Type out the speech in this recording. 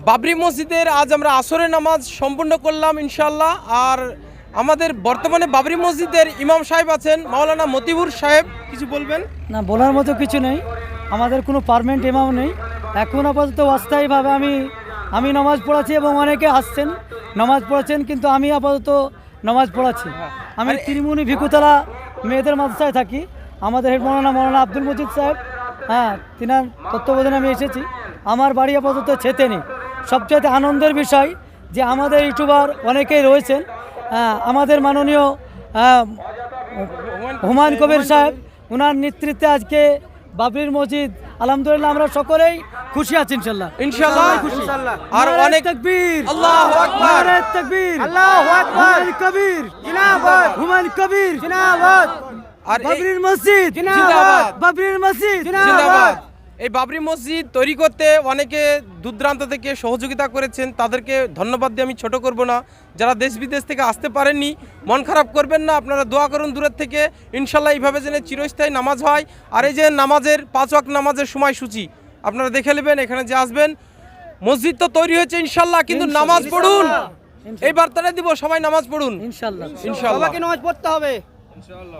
বাবরি মসজিদের আজ আমরা আসরের নামাজ সম্পূর্ণ করলাম ইনশাআল্লাহ। আর আমাদের বর্তমানে বাবরি মসজিদের ইমাম সাহেব আছেন মাওলানা মতিবুর সাহেব, কিছু বলবেন? না, বলার মতো কিছু নেই। আমাদের কোনো পার্মানেন্ট ইমাম নেই এখন আপাতত। অস্থায়ীভাবে আমি নামাজ পড়াচ্ছি এবং অনেকে আসছেন নামাজ পড়াচ্ছেন, কিন্তু আমি আপাতত নামাজ পড়াচ্ছি। আমি ত্রিমুনি ভিকুতলা মেয়েদের মাদ্রাসায় থাকি। আমাদের হেড মৌলানা আব্দুল মজিদ সাহেব, তিনার তত্ত্বাবধানে আমি এসেছি। আমার বাড়ি আপাতত ছেতেনি। সবচেয়ে আনন্দের বিষয় যে আমাদের ইউটিউবার অনেকেই রয়েছেন। আমাদের মাননীয় হুমায়ুন কবির সাহেব, ওনার নেতৃত্বে আজকে বাবরির মসজিদ আলহামদুলিল্লাহ আমরা সকলেই খুশি আছি ইনশাআল্লাহ। আর অনেক তাকবীর, আল্লাহু আকবার, তাকবীর, আল্লাহু আকবার, কবির জিন্দাবাদ, হুমায়ুন কবির জিন্দাবাদ, আর বাবরির মসজিদ জিন্দাবাদ, বাবরির মসজিদ জিন্দাবাদ। এই বাবরি মসজিদ তৈরি করতে অনেকে দূরদূরান্ত থেকে সহযোগিতা করেছেন, তাদেরকে ধন্যবাদ দিয়ে আমি ছোট করব না। যারা দেশ বিদেশ থেকে আসতে পারেননি মন খারাপ করবেন না, আপনারা দোয়া করুন দূরের থেকে। ইনশাল্লাহ এইভাবে যেন চিরস্থায়ী নামাজ হয়। আর এই যে নামাজের 5 ওয়াক্ত নামাজের সময়সূচি আপনারা দেখে নেবেন, এখানে যে আসবেন। মসজিদ তো তৈরি হয়েছে ইনশাল্লাহ, কিন্তু নামাজ পড়ুন। এই বার্তাটা দিব, সবাই নামাজ পড়ুন ইনশাআল্লাহ। ইনশাল্লাহ নামাজ পড়তে হবে ইনশাআল্লাহ।